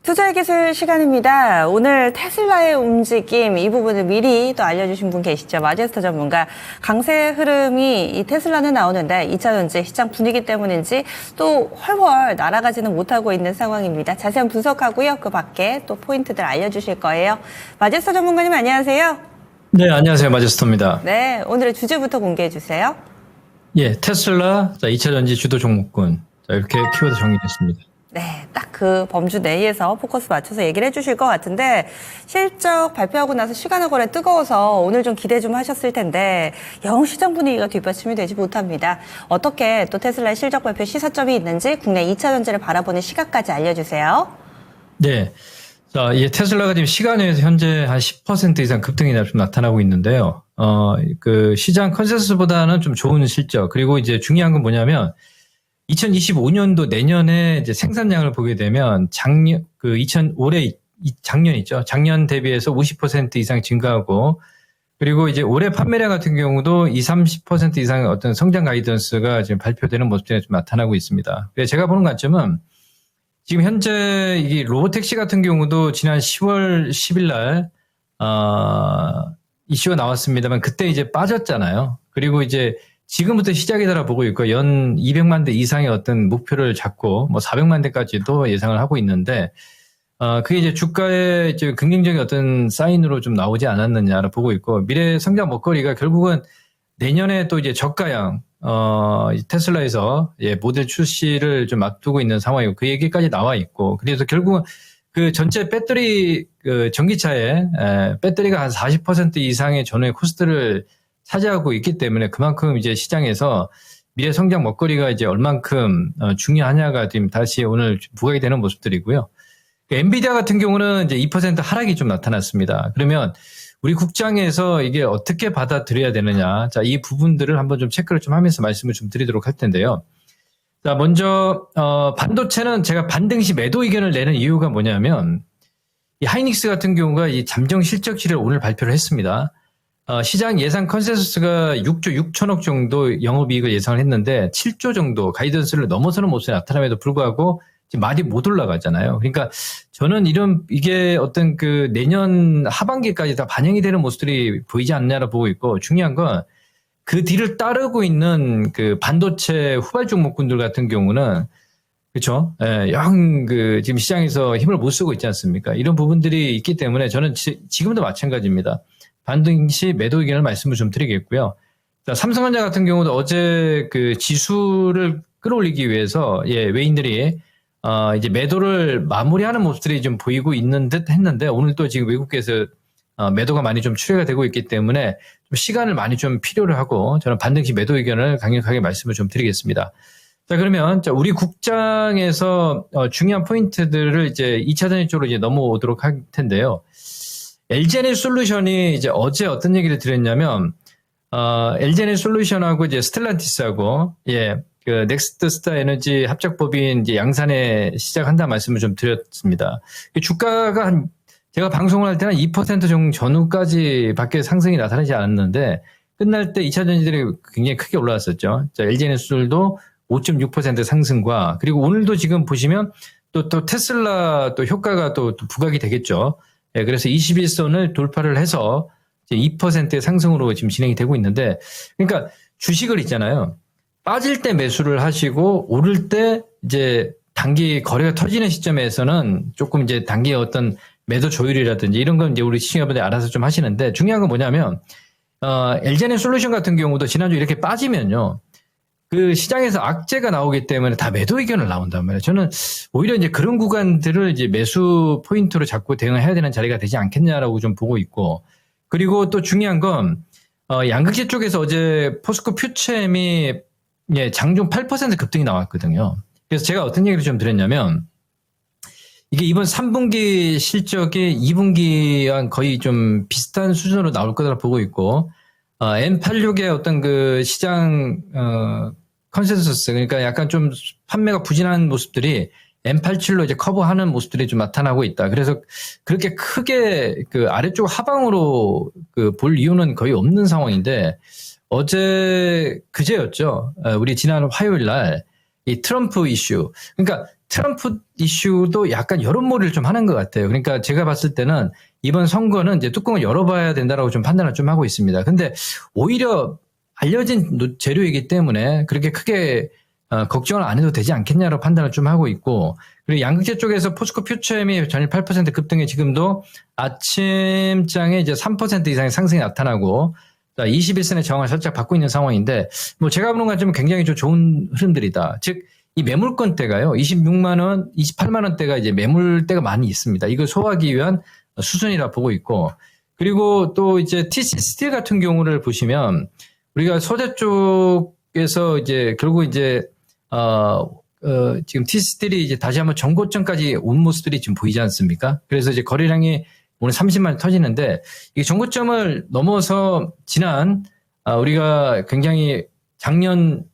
투자의 기술 시간입니다. 오늘 테슬라의 움직임 이 부분을 미리 또 알려주신 분 계시죠. 마제스터 전문가 강세 흐름이 이 테슬라는 나오는데 2차전지 시장 분위기 때문인지 또 훨훨 날아가지는 못하고 있는 상황입니다. 자세한 분석하고요. 그 밖에 또 포인트들 알려주실 거예요. 마제스터 전문가님 안녕하세요. 네, 안녕하세요. 마제스터입니다. 네, 오늘의 주제부터 공개해 주세요. 예, 테슬라 2차전지 주도 종목군 이렇게 키워드 정리됐습니다. 네, 딱 그 범주 내에서 포커스 맞춰서 얘기를 해주실 것 같은데 실적 발표하고 나서 시간을 거래 뜨거워서 오늘 좀 기대 좀 하셨을 텐데 영 시장 분위기가 뒷받침이 되지 못합니다. 어떻게 또 테슬라의 실적 발표 시사점이 있는지 국내 2차 전지를 바라보는 시각까지 알려주세요. 네, 자, 이 테슬라가 지금 시간에서 현재 한 10% 이상 급등이 좀 나타나고 있는데요. 그 시장 컨센서스보다는 좀 좋은 실적, 그리고 이제 중요한 건 뭐냐면 2025년도 내년에 이제 생산량을 보게 되면 작년 있죠. 작년 대비해서 50% 이상 증가하고, 그리고 이제 올해 판매량 같은 경우도 30% 이상의 어떤 성장 가이던스가 지금 발표되는 모습들이 좀 나타나고 있습니다. 그래서 제가 보는 관점은 지금 현재 이 로보택시 같은 경우도 지난 10월 10일 날, 이슈가 나왔습니다만 그때 이제 빠졌잖아요. 그리고 이제 지금부터 시작이다라 보고 있고 연 200만 대 이상의 어떤 목표를 잡고 뭐 400만 대까지도 예상을 하고 있는데 그게 이제 주가의 이제 긍정적인 어떤 사인으로 좀 나오지 않았느냐를 보고 있고, 미래 성장 먹거리가 결국은 내년에 또 이제 저가형 테슬라에서 모델 출시를 좀 앞두고 있는 상황이고 그 얘기까지 나와 있고, 그래서 결국은 그 전체 배터리 그 전기차에 배터리가 한 40% 이상의 전후의 코스트를 차지하고 있기 때문에 그만큼 이제 시장에서 미래 성장 먹거리가 이제 얼만큼 중요하냐가 지금 다시 오늘 부각이 되는 모습들이고요. 엔비디아 같은 경우는 이제 2% 하락이 좀 나타났습니다. 그러면 우리 국장에서 이게 어떻게 받아들여야 되느냐. 자, 이 부분들을 한번 좀 체크를 좀 하면서 말씀을 좀 드리도록 할 텐데요. 자, 먼저, 반도체는 제가 반등시 매도 의견을 내는 이유가 뭐냐면, 이 하이닉스 같은 경우가 이 잠정 실적치를 오늘 발표를 했습니다. 시장 예상 컨센서스가 6조 6천억 정도 영업이익을 예상을 했는데 7조 정도 가이던스를 넘어서는 모습이 나타남에도 불구하고 지금 말이 못 올라가잖아요. 그러니까 저는 이게 어떤 그 내년 하반기까지 다 반영이 되는 모습들이 보이지 않냐라 보고 있고, 중요한 건 그 뒤를 따르고 있는 그 반도체 후발 종목군들 같은 경우는 그렇죠. 지금 시장에서 힘을 못 쓰고 있지 않습니까? 이런 부분들이 있기 때문에 저는 지금도 마찬가지입니다. 반등시 매도 의견을 말씀을 좀 드리겠고요. 자, 삼성전자 같은 경우도 어제 그 지수를 끌어올리기 위해서 외인들이 이제 매도를 마무리하는 모습들이 좀 보이고 있는 듯 했는데 오늘 또 지금 외국에서 매도가 많이 좀 출회가 되고 있기 때문에 좀 시간을 많이 좀 필요로 하고 저는 반등시 매도 의견을 강력하게 말씀을 좀 드리겠습니다. 자, 그러면 우리 국장에서 중요한 포인트들을 이제 2차 전지 쪽으로 이제 넘어오도록 할 텐데요. LG에너지솔루션이 이제 어제 어떤 얘기를 드렸냐면, LG에너지솔루션하고 이제 스텔란티스하고, 그 넥스트 스타 에너지 합작법인 이제 양산에 시작한다 말씀을 좀 드렸습니다. 주가가 제가 방송을 할 때는 2% 정도 전후까지 밖에 상승이 나타나지 않았는데, 끝날 때 2차 전지들이 굉장히 크게 올라왔었죠. 자, LG에너지솔도 5.6% 상승과, 그리고 오늘도 지금 보시면 또 테슬라 또 효과가 또 부각이 되겠죠. 그래서 21선을 돌파를 해서 이제 2%의 상승으로 지금 진행이 되고 있는데, 그러니까 주식을 있잖아요. 빠질 때 매수를 하시고 오를 때 이제 단기 거래가 터지는 시점에서는 조금 이제 단기의 어떤 매도 조율이라든지 이런 건 이제 우리 시청자분들이 알아서 좀 하시는데, 중요한 건 뭐냐면 LG에너지솔루션 같은 경우도 지난주 이렇게 빠지면요. 그 시장에서 악재가 나오기 때문에 다 매도 의견을 나온단 말이에요. 저는 오히려 이제 그런 구간들을 이제 매수 포인트로 잡고 대응을 해야 되는 자리가 되지 않겠냐라고 좀 보고 있고, 그리고 또 중요한 건 양극재 쪽에서 어제 포스코 퓨처엠이 장중 8% 급등이 나왔거든요. 그래서 제가 어떤 얘기를 좀 드렸냐면, 이게 이번 3분기 실적이 2분기와 거의 좀 비슷한 수준으로 나올 거라 보고 있고, M86의 어떤 그 시장 컨센서스, 그러니까 약간 좀 판매가 부진한 모습들이 M87로 이제 커버하는 모습들이 좀 나타나고 있다. 그래서 그렇게 크게 그 아래쪽 하방으로 그 볼 이유는 거의 없는 상황인데, 그제였죠. 우리 지난 화요일 날 이 트럼프 이슈. 그러니까 트럼프 이슈도 약간 여론몰이를 좀 하는 것 같아요. 그러니까 제가 봤을 때는 이번 선거는 이제 뚜껑을 열어봐야 된다라고 좀 판단을 좀 하고 있습니다. 근데 오히려 알려진 재료이기 때문에 그렇게 크게 걱정을 안 해도 되지 않겠냐로 판단을 좀 하고 있고, 그리고 양극재 쪽에서 포스코 퓨처엠이 전일 8% 급등에 지금도 아침장에 이제 3% 이상의 상승이 나타나고 21선의 저항을 살짝 받고 있는 상황인데, 뭐 제가 보는 관점은 굉장히 좀 좋은 흐름들이다. 즉, 이 매물권대가요, 26만 원, 28만 원대가 이제 매물대가 많이 있습니다. 이걸 소화하기 위한 수순이라 보고 있고, 그리고 또 이제 TC 스틸 같은 경우를 보시면 우리가 소재 쪽에서 이제 결국 이제 지금 TC 스틸이 이제 다시 한번 전고점까지 온 모습들이 지금 보이지 않습니까? 그래서 이제 거래량이 오늘 30만 원 터지는데, 이게 전고점을 넘어서 지난 우리가 굉장히 작년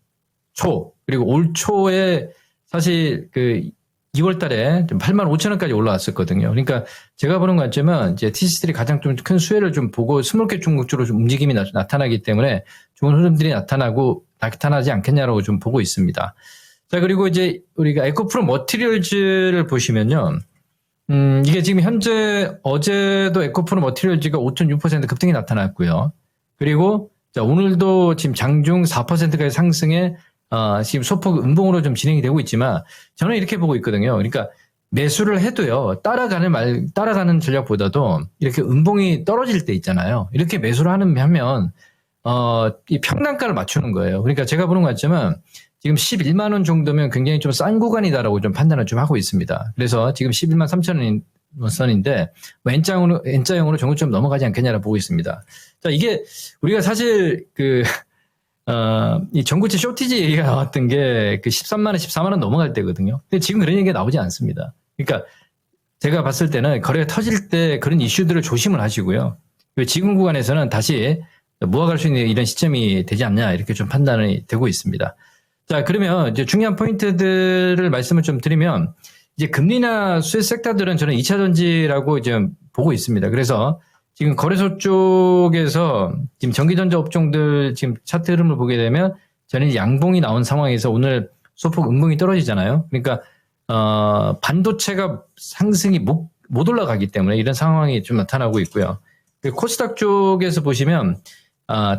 초 그리고 올 초에 사실 그 2월 달에 좀 8만 5천 원까지 올라왔었거든요. 그러니까 제가 보는 관점은 이제 TC들이 가장 좀 큰 수혜를 좀 보고 스몰캡 중국 쪽으로 좀 움직임이 나타나기 때문에 좋은 흐름들이 나타나지 않겠냐라고 좀 보고 있습니다. 자, 그리고 이제 우리가 에코프로 머티리얼즈를 보시면요. 이게 지금 현재 어제도 에코프로 머티리얼즈가 5.6% 급등이 나타났고요. 그리고 자, 오늘도 지금 장중 4%까지 상승해 지금 소폭 음봉으로 좀 진행이 되고 있지만, 저는 이렇게 보고 있거든요. 그러니까 매수를 해도요, 따라가는 전략보다도 이렇게 음봉이 떨어질 때 있잖아요. 이렇게 매수를 하면 이 평단가를 맞추는 거예요. 그러니까 제가 보는 관점은 지금 11만 원 정도면 굉장히 좀 싼 구간이다라고 좀 판단을 좀 하고 있습니다. 그래서 지금 11만 3천 원선인데 N자형으로 정고점 넘어가지 않겠냐라고 보고 있습니다. 자, 이게 우리가 사실 이 전고체 쇼티지 얘기가 나왔던 게 그 13만 원, 14만 원 넘어갈 때거든요. 근데 지금 그런 얘기가 나오지 않습니다. 그러니까 제가 봤을 때는 거래가 터질 때 그런 이슈들을 조심을 하시고요. 지금 구간에서는 다시 모아갈 수 있는 이런 시점이 되지 않냐, 이렇게 좀 판단이 되고 있습니다. 자, 그러면 이제 중요한 포인트들을 말씀을 좀 드리면, 이제 금리나 수혜 섹터들은 저는 2차 전지라고 이제 보고 있습니다. 그래서 지금 거래소 쪽에서 지금 전기전자 업종들 지금 차트 흐름을 보게 되면 저는 양봉이 나온 상황에서 오늘 소폭 음봉이 떨어지잖아요. 그러니까 반도체가 상승이 못 올라가기 때문에 이런 상황이 좀 나타나고 있고요. 그리고 코스닥 쪽에서 보시면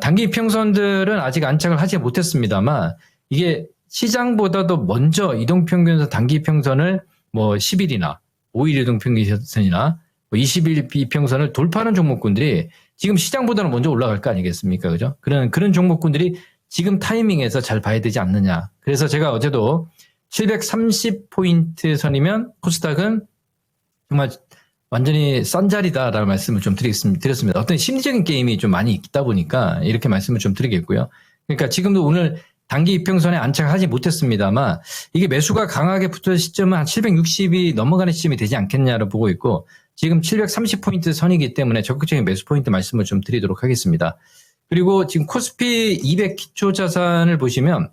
단기 이평선들은 아직 안착을 하지 못했습니다만, 이게 시장보다도 먼저 이동평균선 단기 이평선을 뭐 10일이나 5일 이동평균선이나 20일 이평선을 돌파하는 종목군들이 지금 시장보다는 먼저 올라갈 거 아니겠습니까? 그죠? 그런 종목군들이 지금 타이밍에서 잘 봐야 되지 않느냐. 그래서 제가 어제도 730포인트 선이면 코스닥은 정말 완전히 싼 자리다라는 말씀을 좀 드렸습니다. 어떤 심리적인 게임이 좀 많이 있다 보니까 이렇게 말씀을 좀 드리겠고요. 그러니까 지금도 오늘 단기 이평선에 안착하지 못했습니다만, 이게 매수가 강하게 붙을 시점은 한 760이 넘어가는 시점이 되지 않겠냐를 보고 있고, 지금 730포인트 선이기 때문에 적극적인 매수 포인트 말씀을 좀 드리도록 하겠습니다. 그리고 지금 코스피 200 기초 자산을 보시면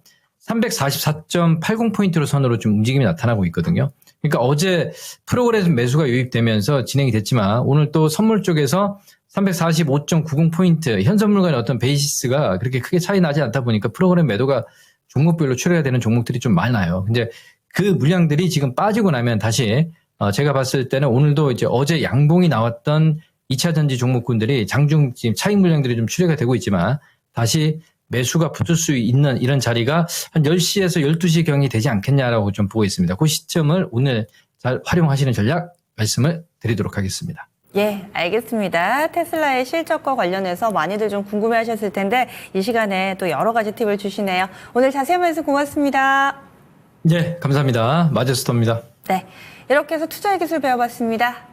344.80포인트로 선으로 좀 움직임이 나타나고 있거든요. 그러니까 어제 프로그램 매수가 유입되면서 진행이 됐지만, 오늘 또 선물 쪽에서 345.90포인트, 현선물 간의 어떤 베이시스가 그렇게 크게 차이 나지 않다 보니까 프로그램 매도가 종목별로 출회가 되는 종목들이 좀 많아요. 근데 그 물량들이 지금 빠지고 나면 다시 제가 봤을 때는 오늘도 이제 어제 양봉이 나왔던 2차 전지 종목군들이 장중 지금 차익 물량들이 좀 출회가 되고 있지만, 다시 매수가 붙을 수 있는 이런 자리가 한 10시에서 12시 경이 되지 않겠냐라고 좀 보고 있습니다. 그 시점을 오늘 잘 활용하시는 전략 말씀을 드리도록 하겠습니다. 예, 알겠습니다. 테슬라의 실적과 관련해서 많이들 좀 궁금해하셨을 텐데 이 시간에 또 여러 가지 팁을 주시네요. 오늘 자세한 말씀 고맙습니다. 네, 감사합니다. 마제스터입니다. 네, 이렇게 해서 투자의 기술 배워봤습니다.